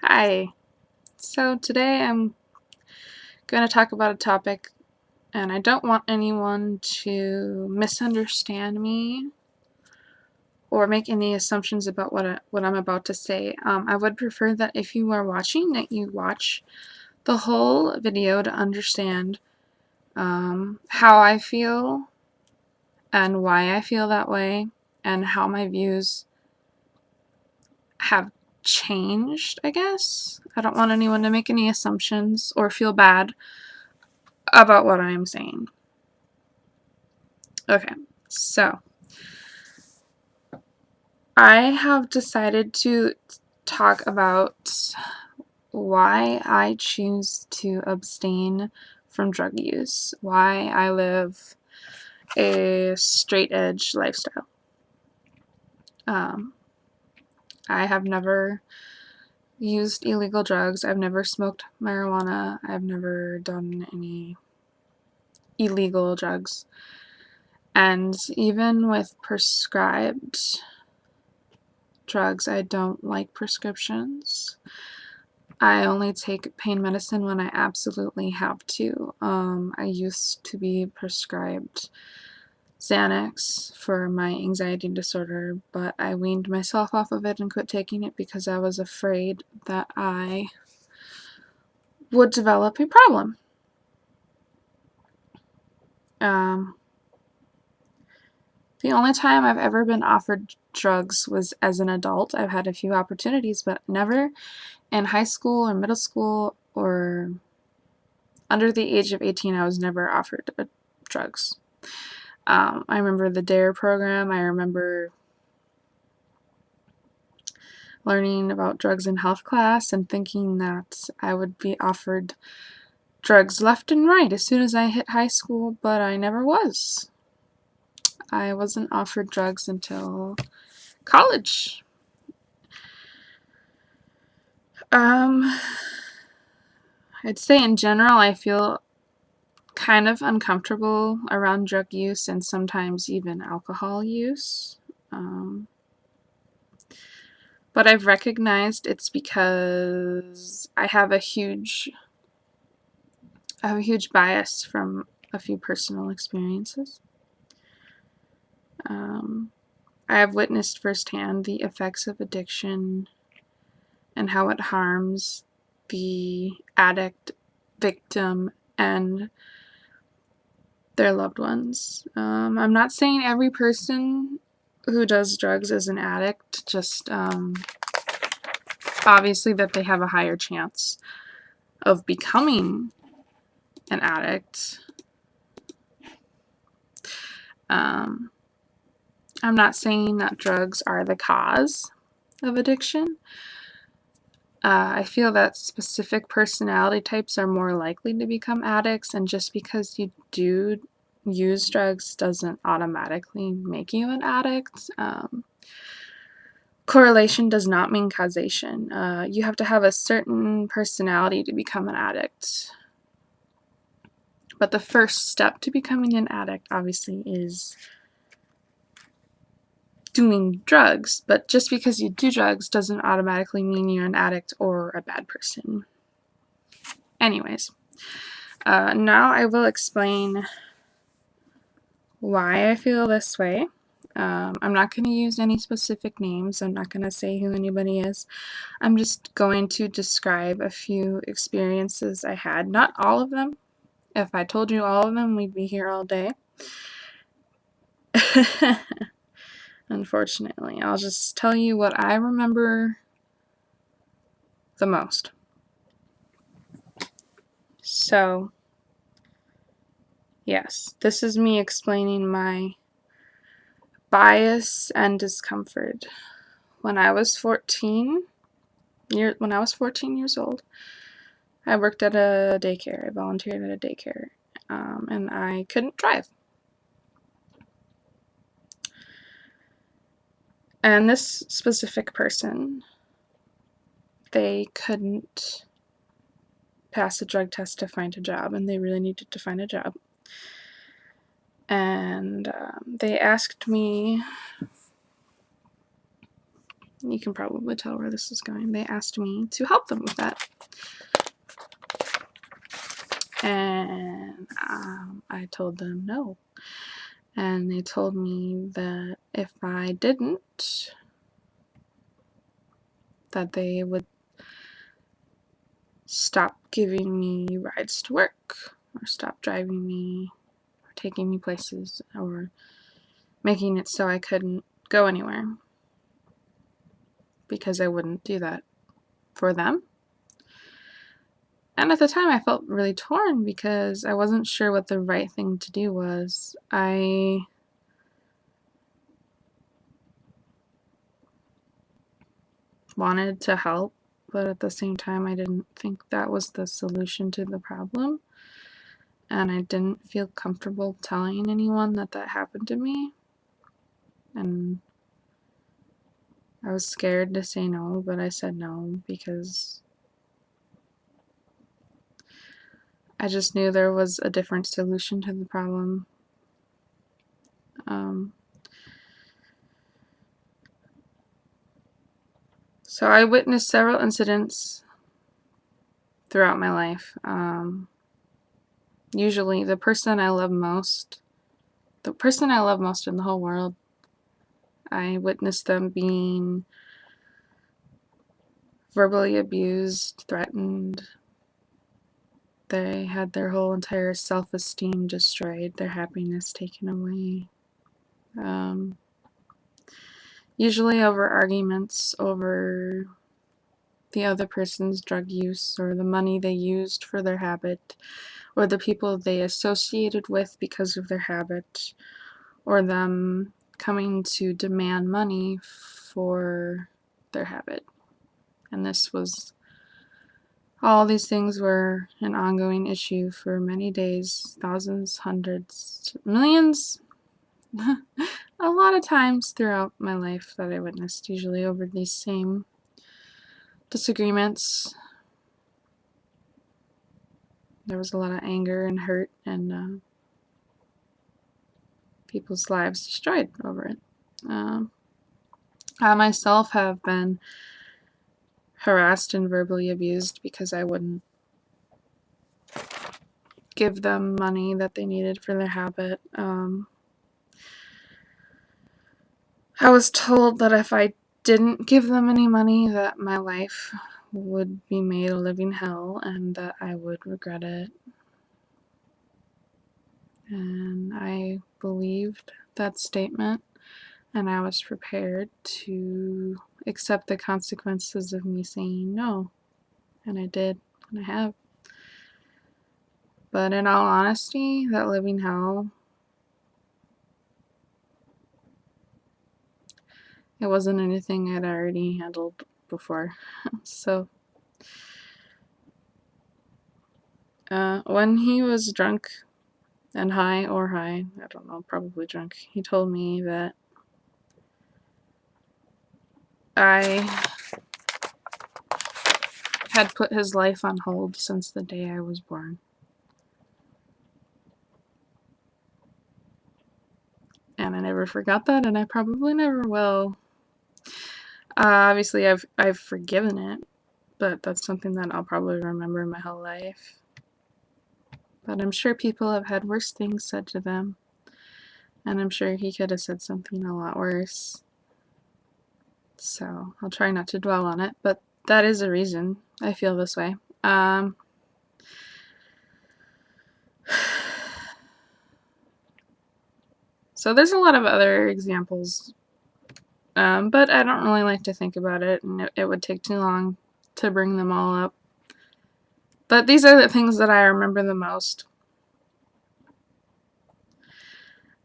Hi. So today I'm going to talk about a topic, and I don't want anyone to misunderstand me or make any assumptions about what I'm about to say. I would prefer that if you are watching, that you watch the whole video to understand how I feel and why I feel that way and how my views have changed, I guess. I don't want anyone to make any assumptions or feel bad about what I am saying. Okay, so I have decided to talk about why I choose to abstain from drug use, why I live a straight edge lifestyle. Um, I have never used illegal drugs, I've never smoked marijuana, I've never done any illegal drugs. And even with prescribed drugs, I don't like prescriptions. I only take pain medicine when I absolutely have to. I used to be prescribed Xanax for my anxiety disorder, but I weaned myself off of it and quit taking it because I was afraid that I would develop a problem. Um, the only time I've ever been offered drugs was as an adult. I've had a few opportunities, but never in high school or middle school or under the age of 18. I was never offered drugs. I remember the DARE program. I remember learning about drugs in health class and thinking that I would be offered drugs left and right as soon as I hit high school, but I never was. I wasn't offered drugs until college. I'd say in general I feel kind of uncomfortable around drug use and sometimes even alcohol use. But I've recognized it's because I have a huge bias from a few personal experiences. I have witnessed firsthand the effects of addiction and how it harms the addict, victim, and their loved ones. I'm not saying every person who does drugs is an addict, just obviously that they have a higher chance of becoming an addict. I'm not saying that drugs are the cause of addiction. I feel that specific personality types are more likely to become addicts, and just because you do use drugs doesn't automatically make you an addict. Correlation does not mean causation. You have to have a certain personality to become an addict. But the first step to becoming an addict, obviously, is doing drugs. But just because you do drugs doesn't automatically mean you're an addict or a bad person. Anyways, now I will explain why I feel this way. I'm not going to use any specific names. I'm not going to say who anybody is. I'm just going to describe a few experiences I had. Not all of them. If I told you all of them, we'd be here all day. Unfortunately, I'll just tell you what I remember the most. So, yes, this is me explaining my bias and discomfort. When I was 14 years old, I worked at a daycare. I volunteered at a daycare, and I couldn't drive. And this specific person, they couldn't pass a drug test to find a job, and they really needed to find a job. And they asked me You can probably tell where this is going. They asked me to help them with that. And I told them no. And they told me that if I didn't, that they would stop giving me rides to work, or stop driving me, or taking me places, or making it so I couldn't go anywhere, because I wouldn't do that for them. And at the time I felt really torn because I wasn't sure what the right thing to do was. I wanted to help, but at the same time I didn't think that was the solution to the problem. And I didn't feel comfortable telling anyone that that happened to me. And I was scared to say no, but I said no because I just knew there was a different solution to the problem. So I witnessed several incidents throughout my life. Usually the person I love most in the whole world, I witnessed them being verbally abused, threatened. They had their whole entire self-esteem destroyed, their happiness taken away. Usually over arguments over the other person's drug use, or the money they used for their habit, or the people they associated with because of their habit, or them coming to demand money for their habit. And all these things were an ongoing issue for many days, thousands, hundreds, millions, a lot of times throughout my life that I witnessed, usually over these same disagreements. There was a lot of anger and hurt, and people's lives destroyed over it. I myself have been harassed and verbally abused because I wouldn't give them money that they needed for their habit. I was told that if I didn't give them any money, that my life would be made a living hell and that I would regret it. And I believed that statement, and I was prepared to accept the consequences of me saying no. And I did, and I have. But in all honesty, that living hell, it wasn't anything I'd already handled before. So, when he was drunk and high, I don't know, probably drunk, he told me that I had put his life on hold since the day I was born. And I never forgot that, and I probably never will. Obviously, I've forgiven it, but that's something that I'll probably remember my whole life. But I'm sure people have had worse things said to them, and I'm sure he could have said something a lot worse. So I'll try not to dwell on it, but that is a reason I feel this way. So there's a lot of other examples, but I don't really like to think about it, and it would take too long to bring them all up. But these are the things that I remember the most.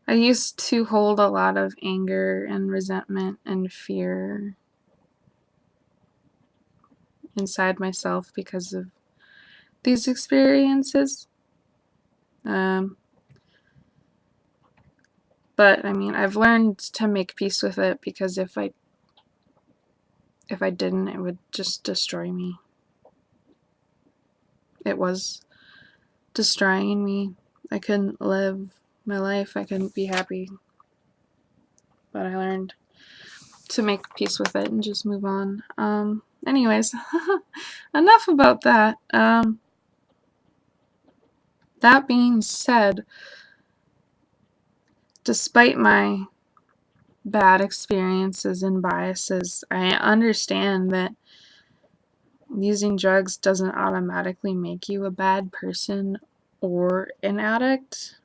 I used to hold a lot of anger and resentment and fear inside myself because of these experiences. But I mean, I've learned to make peace with it, because if I didn't, it would just destroy me. It was destroying me. I couldn't live my life. I couldn't be happy. But I learned to make peace with it and just move on. Anyways, enough about that. That being said, despite my bad experiences and biases, I understand that using drugs doesn't automatically make you a bad person or an addict.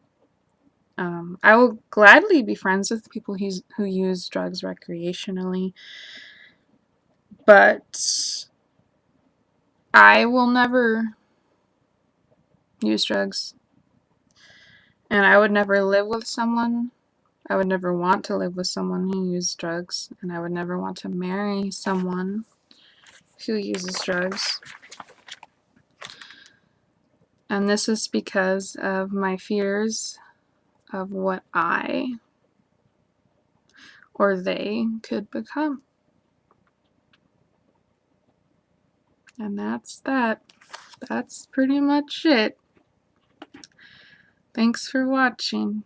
I will gladly be friends with people who use drugs recreationally, but I will never use drugs, and I would never live with someone. I would never want to live with someone who uses drugs, and I would never want to marry someone who uses drugs. And this is because of my fears of what I or they could become. And that's that. That's pretty much it. Thanks for watching.